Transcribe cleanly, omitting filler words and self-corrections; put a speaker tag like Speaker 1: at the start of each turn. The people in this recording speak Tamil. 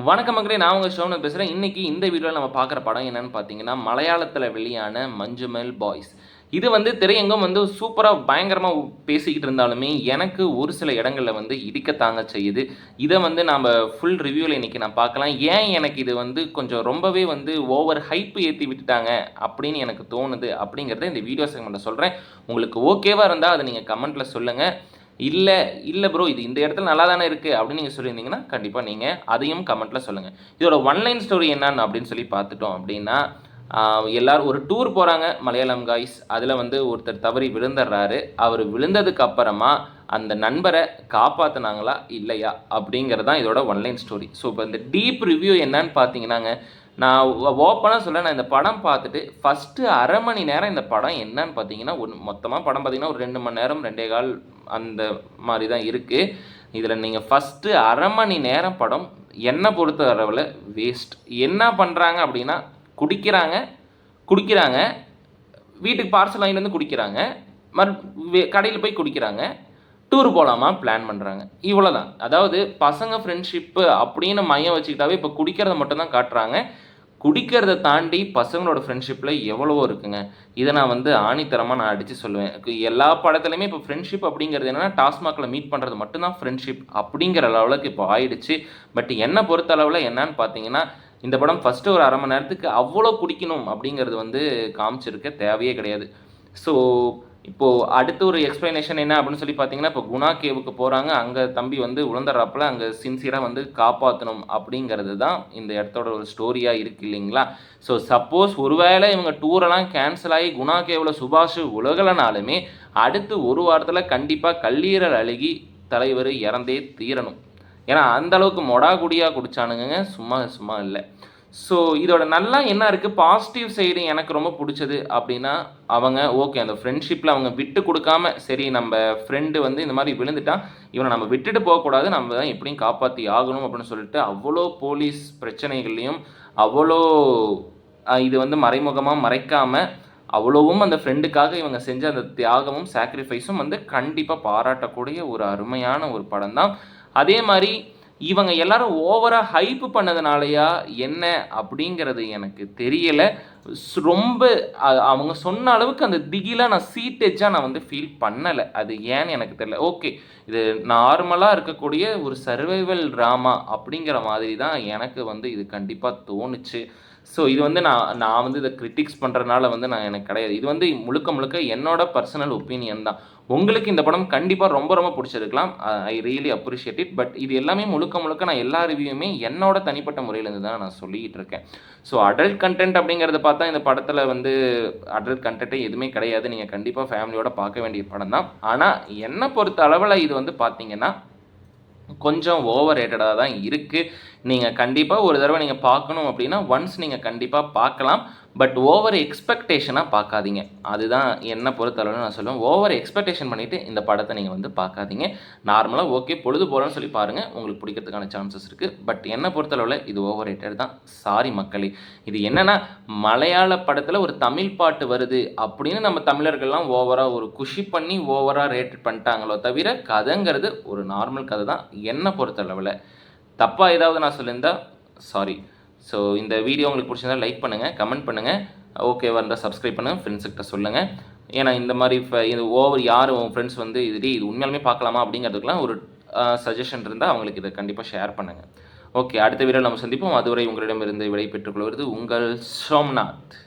Speaker 1: வணக்கம் மக்களே, நான் உங்கள் ஷோனத் பேசுகிறேன். இன்றைக்கி இந்த வீடியோவில் நம்ம பார்க்குற படம் என்னென்னு பார்த்தீங்கன்னா, மலையாளத்தில் வெளியான மஞ்சுமெல் பாய்ஸ். இது திரையங்கம் சூப்பராக பயங்கரமாக பேசிக்கிட்டு இருந்தாலுமே எனக்கு ஒரு சில இடங்களில் இடிக்கத்தாங்க செய்யுது. இதை நாம் ஃபுல் ரிவ்யூவில் இன்றைக்கி நான் பார்க்கலாம். ஏன் எனக்கு இது கொஞ்சம் ரொம்பவே ஓவர் ஹைப் ஏற்றி விட்டுட்டாங்க அப்படின்னு எனக்கு தோணுது அப்படிங்கிறத இந்த வீடியோ செக்மெண்ட்டில் சொல்கிறேன். உங்களுக்கு ஓகேவாக இருந்தால் அதை நீங்கள் கமெண்ட்டில் சொல்லுங்கள். இல்லை ப்ரோ, இது இந்த இடத்துல நல்லா தானே இருக்குது அப்படின்னு நீங்கள் சொல்லியிருந்தீங்கன்னா கண்டிப்பாக நீங்கள் அதையும் கமெண்ட்டில் சொல்லுங்கள். இதோட ஒன்லைன் ஸ்டோரி என்னன்னு அப்படின்னு சொல்லி பார்த்துட்டோம் அப்படின்னா, எல்லோரும் ஒரு டூர் போகிறாங்க மலையாளம் காய்ஸ். அதில் ஒருத்தர் தவறி விழுந்துடுறாரு. அவர் விழுந்ததுக்கு அப்புறமா அந்த நண்பரை காப்பாற்றினாங்களா இல்லையா அப்படிங்கிறது தான் இதோட ஒன்லைன் ஸ்டோரி. ஸோ இப்போ இந்த டீப் ரிவ்யூ என்னன்னு பார்த்தீங்கன்னாங்க, நான் ஓப்பனாக சொல்ல, நான் இந்த படம் பார்த்துட்டு ஃபஸ்ட்டு அரை மணி நேரம் இந்த படம் என்னன்னு பார்த்தீங்கன்னா, மொத்தமாக படம் பார்த்தீங்கன்னா ஒரு 2 மணி நேரம் 2.25 அந்த மாதிரி தான் இருக்குது. இதில் நீங்கள் ஃபஸ்ட்டு அரை மணி நேரம் படம் என்னை பொறுத்த அளவில் வேஸ்ட். என்ன பண்ணுறாங்க அப்படின்னா, குடிக்கிறாங்க, வீட்டுக்கு பார்சல் வாங்கிட்டு வந்து குடிக்கிறாங்க, கடையில் போய் குடிக்கிறாங்க, டூர் போகலாமா பிளான் பண்ணுறாங்க, இவ்வளோ தான். அதாவது பசங்க ஃப்ரெண்ட்ஷிப்பு அப்படின்னு மையம் வச்சுக்கிட்டாவே இப்போ குடிக்கிறத மட்டும்தான் காட்டுறாங்க. குடிக்கிறத தாண்டி பசங்களோட ஃப்ரெண்ட்ஷிப்பில் எவ்வளவோ இருக்குங்க. இதை நான் ஆணித்தரமாக நான் அடித்து சொல்லுவேன். எல்லா படத்துலையுமே இப்போ ஃப்ரெண்ட்ஷிப் அப்படிங்கிறது என்னென்னா, டாஸ்மாகில் மீட் பண்ணுறது மட்டும்தான் ஃப்ரெண்ட்ஷிப் அப்படிங்கிற அளவுக்கு இப்போ ஆயிடுச்சு. பட் என்னை பொறுத்த அளவில் என்னன்னு பார்த்தீங்கன்னா, இந்த படம் ஃபஸ்ட்டு ஒரு அரை மணி நேரத்துக்கு அவ்வளோ குடிக்கணும் அப்படிங்கிறது காமிச்சிருக்க தேவையே கிடையாது. ஸோ இப்போது அடுத்து ஒரு எக்ஸ்ப்ளனேஷன் என்ன அப்படின்னு சொல்லி பார்த்தீங்கன்னா, இப்போ குணா கேவுக்கு போகிறாங்க. அங்கே தம்பி உழந்துடுறாப்புல, அங்கே சின்சியராக காப்பாற்றணும் அப்படிங்கிறது தான் இந்த இடத்தோட ஒரு ஸ்டோரியாக இருக்குது இல்லைங்களா? ஸோ சப்போஸ் ஒருவேளை இவங்க டூரெல்லாம் கேன்சல் ஆகி குணா கேவில் சுபாஷ் உலகலைனாலுமே அடுத்து ஒரு வாரத்தில் கண்டிப்பாக கல்லீரல் அழுகி தலைவர் இறந்தே தீரணும். ஏன்னா அந்தளவுக்கு மொடா குடியாக குடித்தானுங்க, சும்மா இல்லை. ஸோ இதோட நல்லா என்ன இருக்குது, பாசிட்டிவ் சைடு எனக்கு ரொம்ப பிடிச்சது அப்படின்னா, அவங்க ஓகே அந்த ஃப்ரெண்ட்ஷிப்பில் அவங்க விட்டு கொடுக்காம, சரி நம்ம ஃப்ரெண்டு இந்த மாதிரி விழுந்துட்டான், இவனை நம்ம விட்டுட்டு போகக்கூடாது, நம்ம தான் எப்படியும் காப்பாற்றி ஆகணும் அப்படின்னு சொல்லிட்டு அவ்வளோ போலீஸ் பிரச்சனைகள்லையும் அவ்வளோ இது மறைமுகமாக மறைக்காமல் அவ்வளோவும் அந்த ஃப்ரெண்டுக்காக இவங்க செஞ்ச அந்த தியாகமும் சாக்ரிஃபைஸும் கண்டிப்பாக பாராட்டக்கூடிய ஒரு அருமையான ஒரு படம் தான். அதே மாதிரி இவங்க எல்லாரும் ஓவராக ஹைப்பு பண்ணதுனாலயா என்ன அப்படிங்கிறது எனக்கு தெரியலை. ரொம்ப அவங்க சொன்ன அளவுக்கு அந்த திகிலாக நான் சீட்டேஜாக நான் ஃபீல் பண்ணலை. அது ஏன்னு எனக்கு தெரியல. ஓகே, இது நார்மலாக இருக்கக்கூடிய ஒரு சர்வைவல் ட்ராமா அப்படிங்கிற மாதிரி தான் எனக்கு இது கண்டிப்பாக தோணுச்சு. ஸோ இது நான் இதை கிரிட்டிக்ஸ் பண்ணுறதுனால நான் எனக்கு கிடையாது. இது முழுக்க என்னோட பர்சனல் ஒப்பீனியன் தான். உங்களுக்கு இந்த படம் கண்டிப்பாக ரொம்ப பிடிச்சிருக்கலாம். I really appreciate it. But இது எல்லாமே முழுக்க நான் எல்லா ரிவ்யூமே என்னோட தனிப்பட்ட முறையிலேருந்து தான் நான் சொல்லிக்கிட்டு இருக்கேன். ஸோ அடல்ட் கண்டென்ட் அப்படிங்கிறத பார்த்தா இந்த படத்தில் அடல்ட் கண்டென்ட்டே எதுவுமே கிடையாது. நீங்கள் கண்டிப்பாக ஃபேமிலியோட பார்க்க வேண்டிய படம் தான். ஆனால் என்னை பொறுத்த அளவில் இது பார்த்தீங்கன்னா கொஞ்சம் ஓவர் ரேட்டடாக தான் இருக்குது. நீங்கள் கண்டிப்பாக ஒரு தடவை நீங்கள் பார்க்கணும் அப்படின்னா ஒன்ஸ் நீங்கள் கண்டிப்பாக பார்க்கலாம். பட் ஓவர் எக்ஸ்பெக்டேஷனாக பார்க்காதீங்க. அதுதான் என்னை பொறுத்தளவில் நான் சொல்லுவேன். ஓவர் எக்ஸ்பெக்டேஷன் பண்ணிவிட்டு இந்த படத்தை நீங்கள் பார்க்காதீங்க. நார்மலாக ஓகே பொழுது போகிறோன்னு சொல்லி பாருங்கள், உங்களுக்கு பிடிக்கிறதுக்கான சான்சஸ் இருக்குது. பட் என்னை பொறுத்தளவில் இது ஓவர் ரேட்டட் தான். சாரி மக்களே. இது என்னென்னா, மலையாள படத்தில் ஒரு தமிழ் பாட்டு வருது அப்படின்னு நம்ம தமிழர்கள்லாம் ஓவராக ஒரு குஷி பண்ணி ஓவராக ரேட்டட் பண்ணிட்டாங்களோ தவிர, கதைங்கிறது ஒரு நார்மல் கதை தான் என்னை பொறுத்தளவில். தப்பாக ஏதாவது நான் சொல்லியிருந்தா சாரி. ஸோ இந்த வீடியோ உங்களுக்கு பிடிச்சிருந்தா லைக் பண்ணுங்கள், கமெண்ட் பண்ணுங்கள், ஓகேவா இருந்தால் சப்ஸ்கிரைப் பண்ணுங்கள், ஃப்ரெண்ட்ஸுக்கிட்ட சொல்லுங்கள். ஏன்னா இந்த மாதிரி இது ஓவர் யார் உங்கள் ஃப்ரெண்ட்ஸ் இது உண்மையாலுமே பார்க்கலாமா அப்படிங்கிறதுக்கெலாம் ஒரு சஜஷன் இருந்தால் அவங்களுக்கு இதை கண்டிப்பாக ஷேர் பண்ணுங்கள். ஓகே, அடுத்த வீடியோவில் நம்ம சந்திப்போம். அதுவரை உங்களிடமிருந்து விடை பெற்றுக்கொள்வது உங்கள் சோம்நாத்.